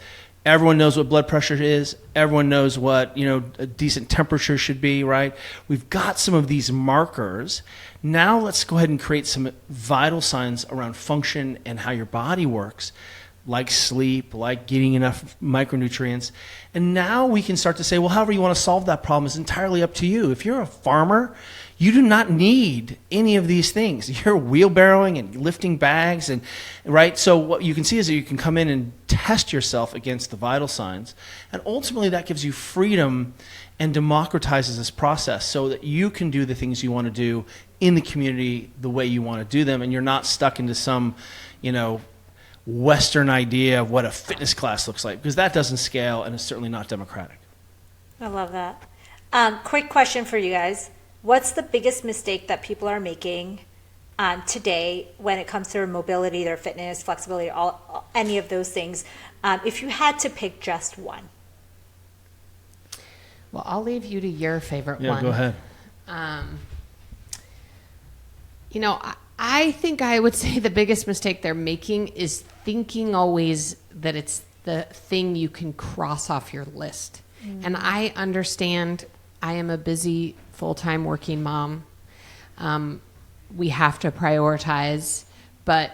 Everyone knows what blood pressure is. Everyone knows what, a decent temperature should be, right? We've got some of these markers. Now let's go ahead and create some vital signs around function and how your body works, like sleep, like getting enough micronutrients. And now we can start to say, well, however you want to solve that problem is entirely up to you. If you're a farmer, you do not need any of these things. You're wheelbarrowing and lifting bags, and right? So what you can see is that you can come in and test yourself against the vital signs. And ultimately that gives you freedom and democratizes this process so that you can do the things you want to do in the community the way you want to do them, and you're not stuck into some, Western idea of what a fitness class looks like, because that doesn't scale and is certainly not democratic. I love that. Quick question for you guys. What's the biggest mistake that people are making today when it comes to their mobility, their fitness, flexibility, any of those things? If you had to pick just one. Well, I'll leave you to your favorite one. Yeah, go ahead. I think I would say the biggest mistake they're making is thinking always that it's the thing you can cross off your list. And I understand I am a busy full-time working mom. We have to prioritize, but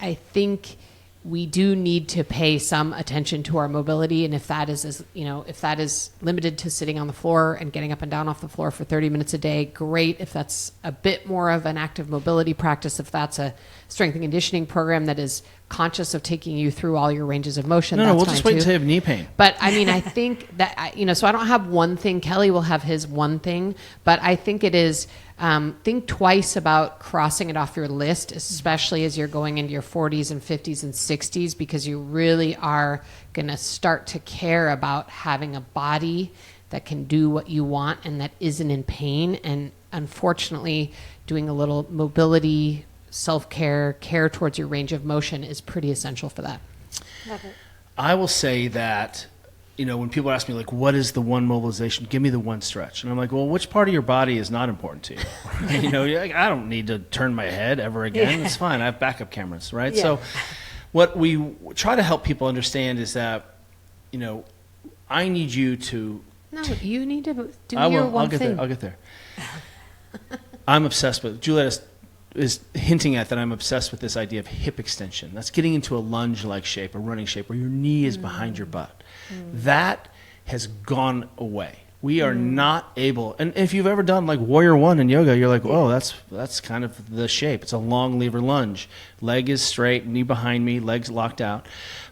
I think we do need to pay some attention to our mobility. And if that is, if that is limited to sitting on the floor and getting up and down off the floor for 30 minutes a day, great. If that's a bit more of an active mobility practice, if that's a strength and conditioning program that is conscious of taking you through all your ranges of motion, that's we'll fine just wait too. until you have knee pain. But I think that, so I don't have one thing. Kelly will have his one thing, but I think it is, think twice about crossing it off your list, especially as you're going into your 40s and 50s and 60s, because you really are going to start to care about having a body that can do what you want and that isn't in pain. And unfortunately, doing a little mobility, self-care, care towards your range of motion is pretty essential for that. Love it. I will say that, when people ask me, like, what is the one mobilization? Give me the one stretch. And I'm like, well, which part of your body is not important to you? You're like, I don't need to turn my head ever again. Yeah. It's fine. I have backup cameras, right? Yeah. So what we try to help people understand is that, I need you to... No, you need to do your one thing. I'll get there. I'm obsessed with... Juliet is hinting at that I'm obsessed with this idea of hip extension. That's getting into a lunge-like shape, a running shape, where your knee is behind your butt. That has gone away. We are not able, and if you've ever done like Warrior One in yoga, you're like, oh, that's kind of the shape. It's a long lever lunge. Leg is straight, knee behind me, legs locked out.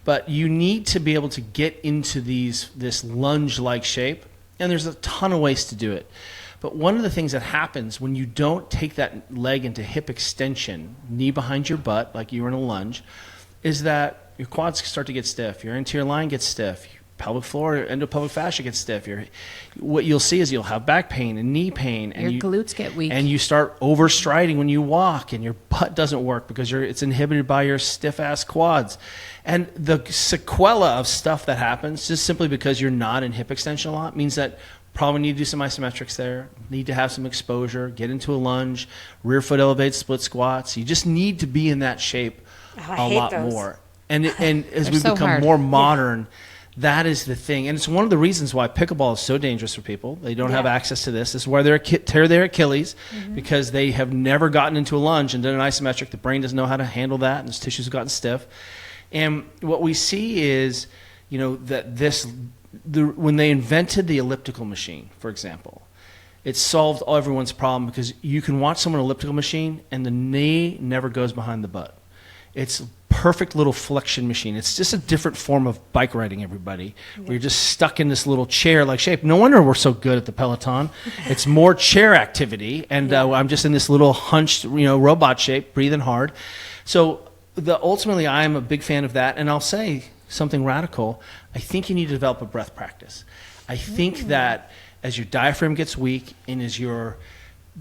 But you need to be able to get into this lunge-like shape, and there's a ton of ways to do it. But one of the things that happens when you don't take that leg into hip extension, knee behind your butt, like you were in a lunge, is that your quads start to get stiff, your anterior line gets stiff, your pelvic floor, endopelvic fascia gets stiff. What you'll see is you'll have back pain and knee pain. And your glutes get weak. And you start overstriding when you walk, and your butt doesn't work because it's inhibited by your stiff-ass quads. And the sequela of stuff that happens, just simply because you're not in hip extension a lot, means that probably need to do some isometrics there, need to have some exposure, get into a lunge, rear foot elevate, split squats. You just need to be in that shape a lot more. And as we become more modern, that is the thing. And it's one of the reasons why pickleball is so dangerous for people. They don't have access to this. This is where they tear their Achilles because they have never gotten into a lunge and done an isometric. The brain doesn't know how to handle that, and its tissues have gotten stiff. And what we see is, that when they invented the elliptical machine, for example, it solved everyone's problem because you can watch someone elliptical machine and the knee never goes behind the butt. It's a perfect little flexion machine. It's just a different form of bike riding, everybody, where you're just stuck in this little chair-like shape. No wonder we're so good at the Peloton. It's more chair activity, and I'm just in this little hunched, robot shape, breathing hard. So ultimately, I'm a big fan of that, and I'll say something radical. I think you need to develop a breath practice. I think that as your diaphragm gets weak and as your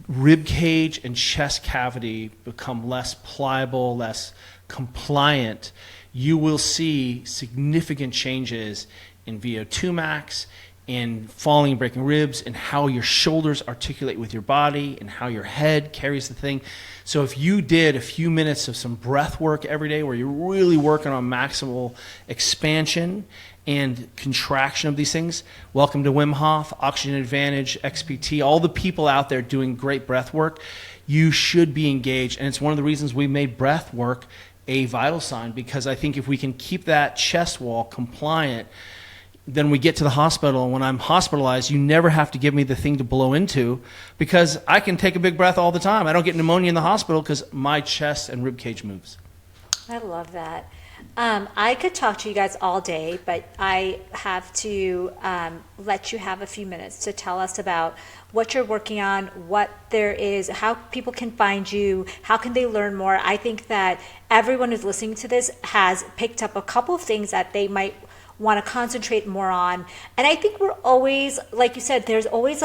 rib cage and chest cavity become less pliable, less compliant, you will see significant changes in VO2 max, in falling and breaking ribs, and how your shoulders articulate with your body, and how your head carries the thing. So if you did a few minutes of some breath work every day where you're really working on maximal expansion and contraction of these things, welcome to Wim Hof, Oxygen Advantage, XPT, all the people out there doing great breath work. You should be engaged, and it's one of the reasons we made breath work a vital sign, because I think if we can keep that chest wall compliant, then we get to the hospital, and when I'm hospitalized, you never have to give me the thing to blow into, because I can take a big breath all the time. I don't get pneumonia in the hospital because my chest and rib cage moves. I love that. I could talk to you guys all day, but I have to let you have a few minutes to tell us about what you're working on, what there is, how people can find you, how can they learn more. I think that everyone who's listening to this has picked up a couple of things that they might want to concentrate more on. And I think we're always, like you said, there's always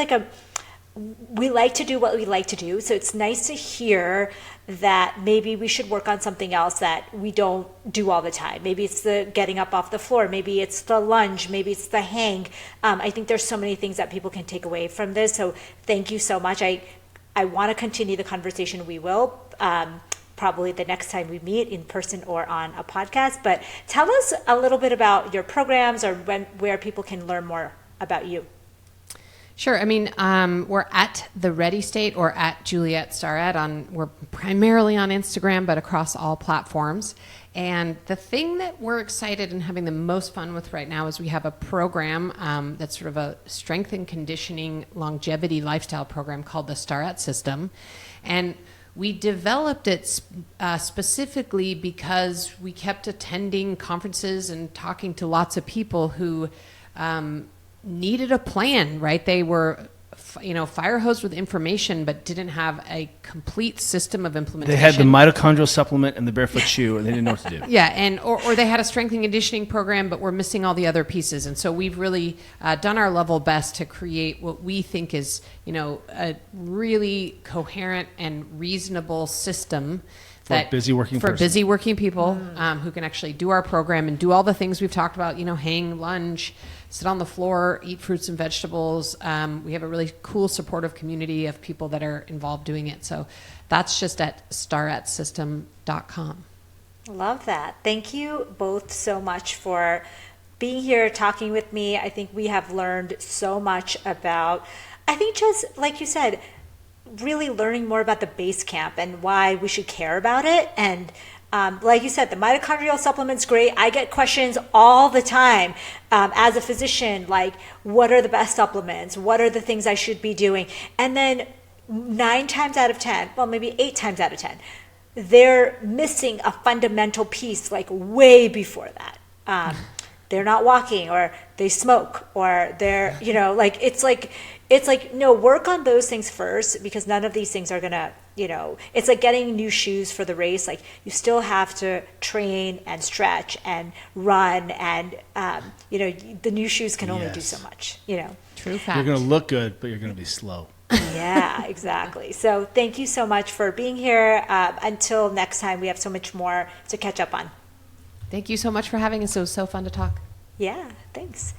we like to do what we like to do. So it's nice to hear that maybe we should work on something else that we don't do all the time. Maybe it's the getting up off the floor. Maybe it's the lunge. Maybe it's the hang. I think there's so many things that people can take away from this. So thank you so much. I want to continue the conversation. We will. Probably the next time we meet in person or on a podcast. But tell us a little bit about your programs, or where people can learn more about you. Sure. I mean, we're at the Ready State, or at Juliet Starrett. We're primarily on Instagram, but across all platforms. And the thing that we're excited and having the most fun with right now is we have a program that's sort of a strength and conditioning longevity lifestyle program called the Starrett System. And we developed it specifically because we kept attending conferences and talking to lots of people who needed a plan, right? They were, fire hosed with information, but didn't have a complete system of implementation. They had the mitochondrial supplement and the barefoot shoe, and they didn't know what to do. Yeah, and or they had a strength and conditioning program, but we're missing all the other pieces. And so we've really done our level best to create what we think is, a really coherent and reasonable system for busy working people who can actually do our program and do all the things we've talked about, hang, lunge, sit on the floor, eat fruits and vegetables. We have a really cool supportive community of people that are involved doing it. So that's just at starrettsystem.com. Love that. Thank you both so much for being here, talking with me. I think we have learned so much about, I think just like you said, really learning more about the base camp and why we should care about it. And like you said, the mitochondrial supplement's great. I get questions all the time as a physician, like, what are the best supplements? What are the things I should be doing? And then 9 times out of 10, well, maybe 8 times out of 10, they're missing a fundamental piece, like way before that. They're not walking, or they smoke, or they're, it's like, no, work on those things first, because none of these things are gonna, it's like getting new shoes for the race. Like, you still have to train and stretch and run, and, the new shoes can only do so much, True fact. You're going to look good, but you're going to be slow. Yeah, exactly. So thank you so much for being here. Until next time, we have so much more to catch up on. Thank you so much for having us. It was so fun to talk. Yeah, thanks.